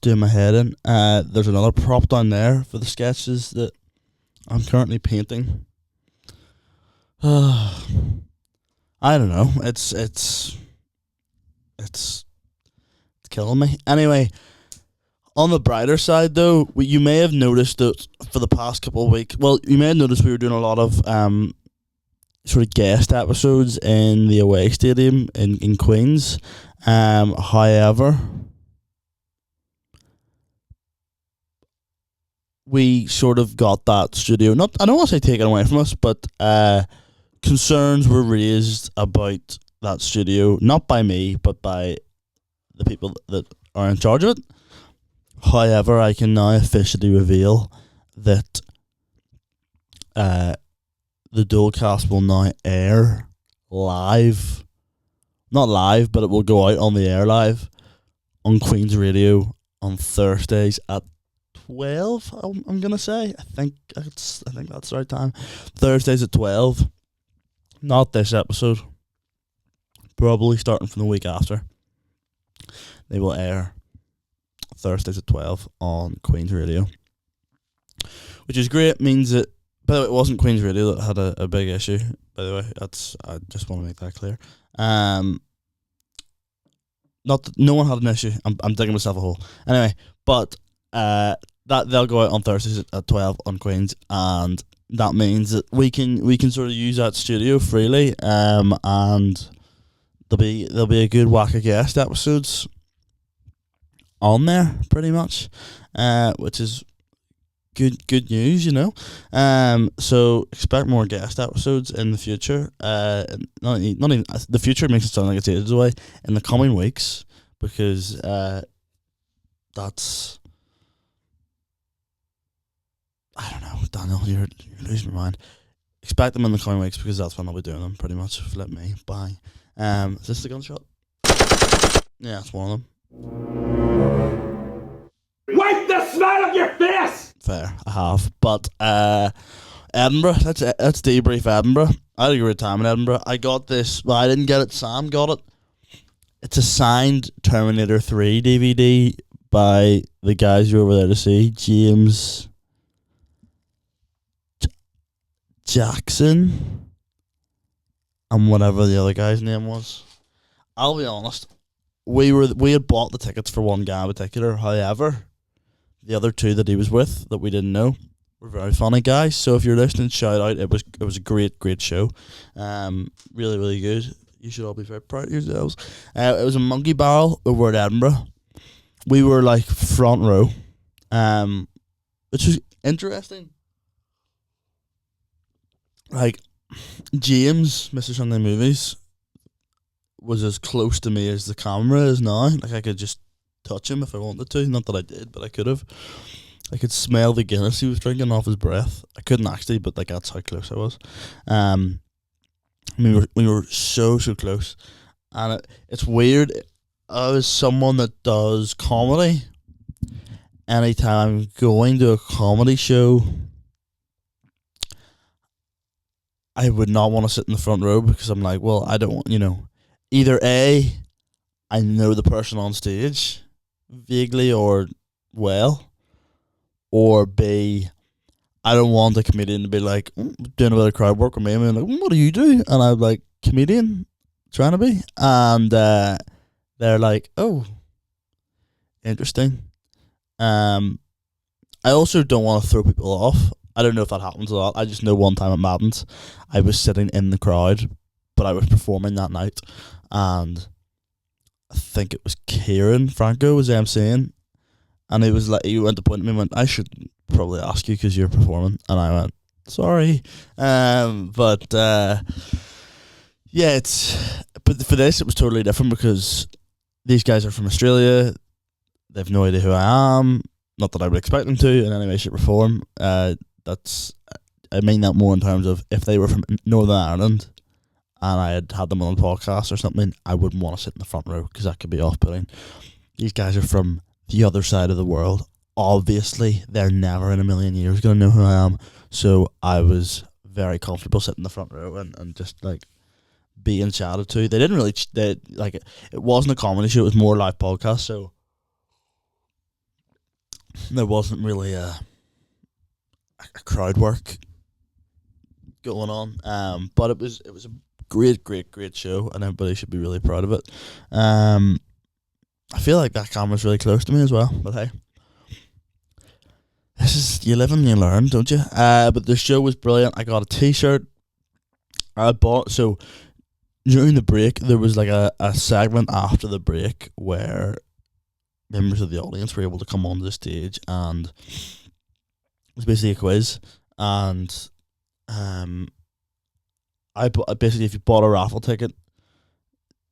doing my head in. There's another prop down there for the sketches that I'm currently painting. I don't know. It's killing me. Anyway, on the brighter side, though, you may have noticed that for the past couple of weeks, well, you may have noticed we were doing a lot of sort of guest episodes in the away stadium in Queens. However, we sort of got that studio, I don't want to say taken away from us, but concerns were raised about that studio, not by me, but by the people that are in charge of it. However, I can now officially reveal that the Dolecast will now air live. Not live, but it will go out on the air live on Queen's Radio on Thursdays at 12, I'm going to say. I think that's the right time. Thursdays at 12. Not this episode. Probably starting from the week after. They will air Thursdays at 12 on Queen's Radio, which is great. Means that, by the way, it wasn't Queen's Radio that had a big issue, by the way. I just want to make that clear. Not that no one had an issue. I'm digging myself a hole. Anyway, but that they'll go out on Thursdays at 12 on Queen's, and that means that we can sort of use that studio freely, and there'll be a good whack of guest episodes on there, pretty much, which is good news, you know. So expect more guest episodes in the future. Not even the future makes it sound like it's ages away. In the coming weeks, because that's, I don't know, Daniel, you're losing my mind. Expect them in the coming weeks, because that's when I'll be doing them, pretty much. Flip me, bang. Is this the gunshot? Yeah, it's one of them. Wipe the smile of your face! Fair, I have. But Edinburgh, let's debrief Edinburgh. I had a great time in Edinburgh. I got this, well, I didn't get it, Sam got it. It's a signed Terminator 3 DVD by the guys you're over there to see, James Jackson and whatever the other guy's name was. I'll be honest, we had bought the tickets for one guy in particular. However, the other two that he was with that we didn't know were very funny guys. So if you're listening, shout out. It was a great show. Really, really good. You should all be very proud of yourselves. It was a monkey barrel over at Edinburgh. We were like front row, which was interesting. Like, James, Mr. Sunday Movies, was as close to me as the camera is now. Like, I could just touch him if I wanted to. Not that I did, but I could have. I could smell the Guinness he was drinking off his breath. I couldn't actually, but like that's how close I was. We were so close, and it's weird. I was someone that does comedy. Anytime I'm going to a comedy show, I would not want to sit in the front row because I'm like, well, I don't want, either A, I know the person on stage vaguely or well, or B, I don't want a comedian to be like, doing a bit of crowd work with me, and I'm like, what do you do? And I'm like, comedian, trying to be. And they're like, oh, interesting. I also don't want to throw people off. I don't know if that happens a lot. I just know one time at Madden's, I was sitting in the crowd, but I was performing that night, and I think it was Kieran Franco was MCing, and he went to point at me and went, I should probably ask you because you're performing, and I went, sorry. But for this it was totally different because these guys are from Australia. They have no idea who I am. Not that I would expect them to in any way, shape or form. I mean that more in terms of if they were from Northern Ireland and I had them on a podcast or something, I wouldn't want to sit in the front row because that could be off-putting. These guys are from the other side of the world. Obviously, they're never in a million years going to know who I am. So I was very comfortable sitting in the front row and just like being chatted to. They didn't really, it wasn't a comedy show, it was more a live podcast. So there wasn't really a crowd work going on, but it was a great show, and everybody should be really proud of it. I feel like that camera's really close to me as well, but hey, you live and you learn, don't you? But the show was brilliant. I got a t-shirt I bought. So during the break there was like a segment after the break where members of the audience were able to come onto the stage, and it was basically a quiz, and basically if you bought a raffle ticket,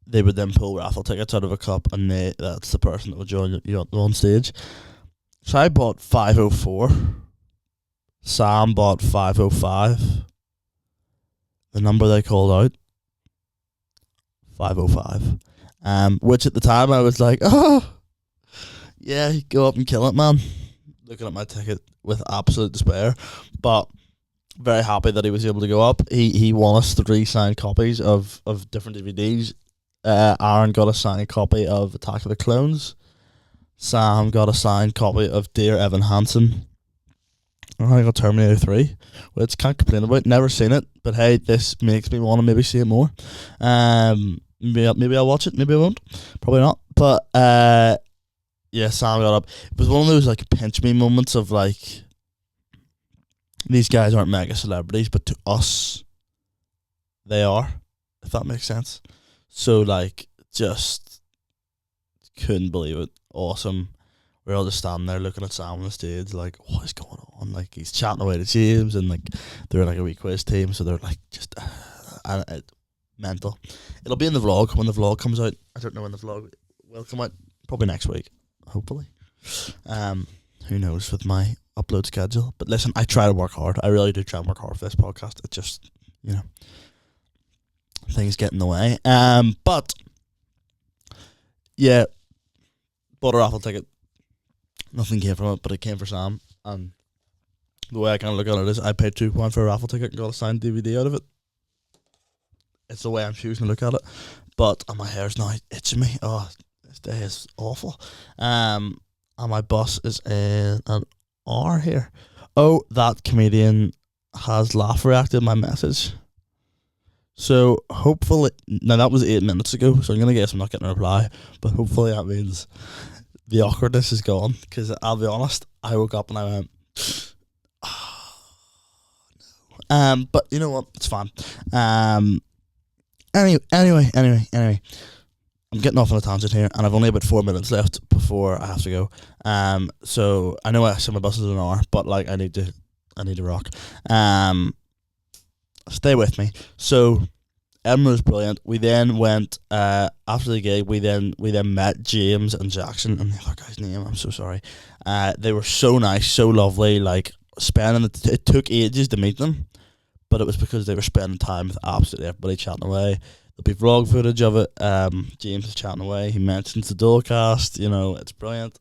they would then pull raffle tickets out of a cup, and that's the person that would join you on stage. So I bought 504. Sam bought 505. The number they called out, 505. Which at the time I was like, oh yeah, go up and kill it, man. Looking at my ticket with absolute despair, but very happy that he was able to go up. He won us 3 signed copies of different DVDs. Arron got a signed copy of Attack of the Clones. Sam got a signed copy of Dear Evan Hansen. I got Terminator 3, which can't complain about. Never seen it, but hey, this makes me want to maybe see it more. Maybe I'll watch it, maybe I won't. Probably not. But yeah, Sam got up. It was one of those like pinch me moments of like, these guys aren't mega celebrities, but to us, they are, if that makes sense. So like, just couldn't believe it. Awesome. We're all just standing there looking at Sam on the stage, like, what is going on? Like, he's chatting away to James, and like, they're like a wee quiz team, so they're like just mental. It'll be in the vlog when the vlog comes out. I don't know when the vlog will come out. Probably next week, hopefully. Who knows with my upload schedule? But listen, I try to work hard. I really do try and work hard for this podcast. It just, things get in the way. But yeah, bought a raffle ticket. Nothing came from it, but it came for Sam. And the way I kind of look at it is, I paid £2 for a raffle ticket and got a signed DVD out of it. It's the way I'm choosing to look at it. But my hair's now itching me. Oh, this day is awful. And and my bus is in an hour here. Oh, that comedian has laugh reacted my message. So hopefully, now that was 8 minutes ago, so I'm gonna guess I'm not getting a reply, but hopefully that means the awkwardness is gone. Because I'll be honest, I woke up and I went, but you know what? It's fine. Anyway. I'm getting off on a tangent here, and I've only about 4 minutes left before I have to go. So I know I said my bus is an hour, but like I need to rock. Stay with me. So Edinburgh was brilliant. We then went after the gig. We then met James and Jackson, and the other guy's name, I'm so sorry. They were so nice, so lovely. Like spending it took ages to meet them, but it was because they were spending time with absolutely everybody, chatting away. There'll be vlog footage of it. James is chatting away. He mentions the Dolecast. You know, it's brilliant.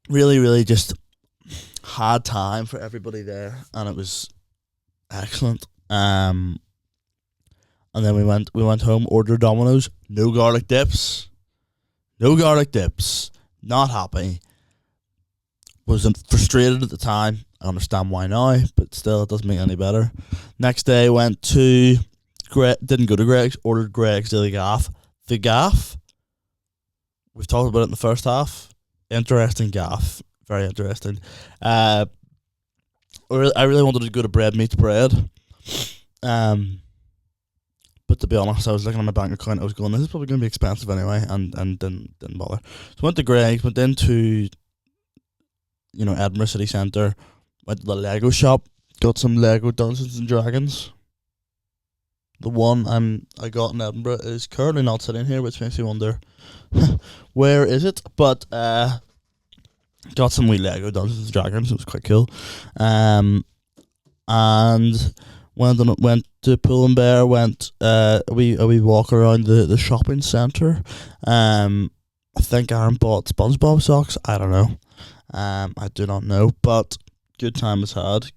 Really, really just had time for everybody there, and it was excellent. And then we went home, ordered Domino's, no garlic dips. Not happy. Was frustrated at the time. I understand why now, but still, it doesn't make it any better. Next day, went to didn't go to Greg's, ordered Greg's Daily Gaff. The Gaff, we've talked about it in the first half. Interesting gaff. Very interesting. I really wanted to go to Bread Meets Bread. But to be honest, I was looking at my bank account. I was going, this is probably going to be expensive anyway, and didn't bother. So went to Greg's, went into, Edinburgh City Centre, went to the Lego shop, got some Lego Dungeons and Dragons. The one I got in Edinburgh is currently not sitting here, which makes me wonder where is it. But got some wee Lego Dungeons and Dragons. It was quite cool. And went to Pull and Bear. Went a wee walk around the shopping centre. I think Arron bought SpongeBob socks. I don't know. I do not know, but good time was had.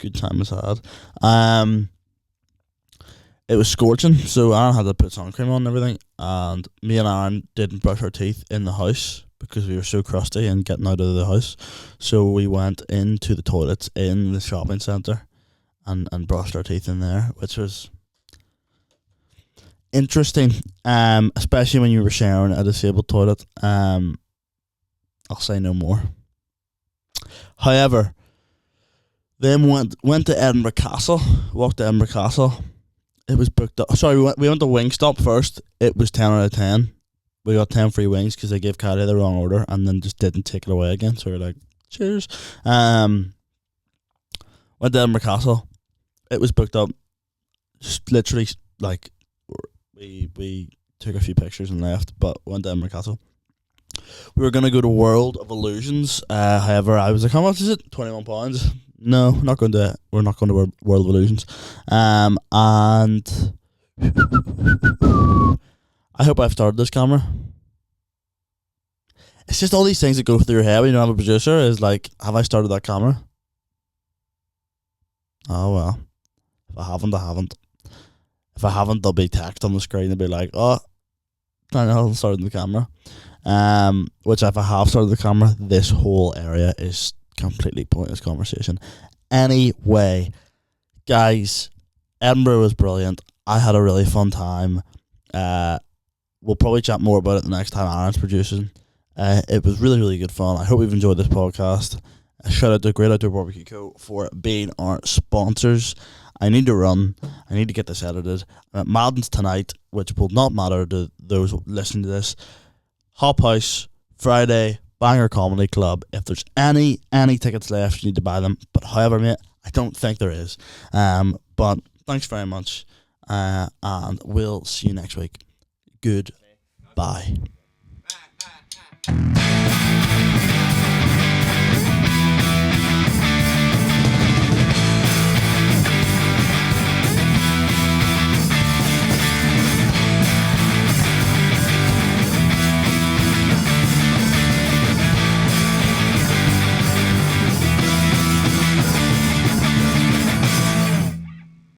It was scorching, so Arron had to put sun cream on and everything, and me and Arron didn't brush our teeth in the house because we were so crusty and getting out of the house. So we went into the toilets in the shopping centre and brushed our teeth in there, which was interesting, especially when you were sharing a disabled toilet. I'll say no more. However, then went to Edinburgh Castle. Walked to Edinburgh Castle. It was booked up. Sorry, we went to Wingstop first. It was 10 out of 10. We got 10 free wings because they gave Kylie the wrong order and then just didn't take it away again. So we were like, cheers. Went to Edinburgh Castle. It was booked up. Just literally, like, we took a few pictures and left, but went to Edinburgh Castle. We were going to go to World of Illusions. However, I was like, how much is it? £21. No, we're not going to World of Illusions. And I hope I've started this camera. It's just all these things that go through your head when you don't have a producer. Is like, have I started that camera? Oh well. If I haven't, I haven't. If I haven't, there'll be text on the screen. They'll be like, oh, Daniel hasn't started the camera. Which if I have started the camera, this whole area is completely pointless conversation. Anyway, guys, Edinburgh was brilliant. I had a really fun time. We'll probably chat more about it the next time Arron's producing. It was really, really good fun. I hope you've enjoyed this podcast. A shout out to Great Outdoor Barbecue Co. for being our sponsors. I need to run. I need to get this edited. I'm at Madden's tonight, which will not matter to those listening to this. Hop House, Friday, Banger Comedy Club. If there's any tickets left, you need to buy them. But however, mate, I don't think there is. But thanks very much. And we'll see you next week. Goodbye.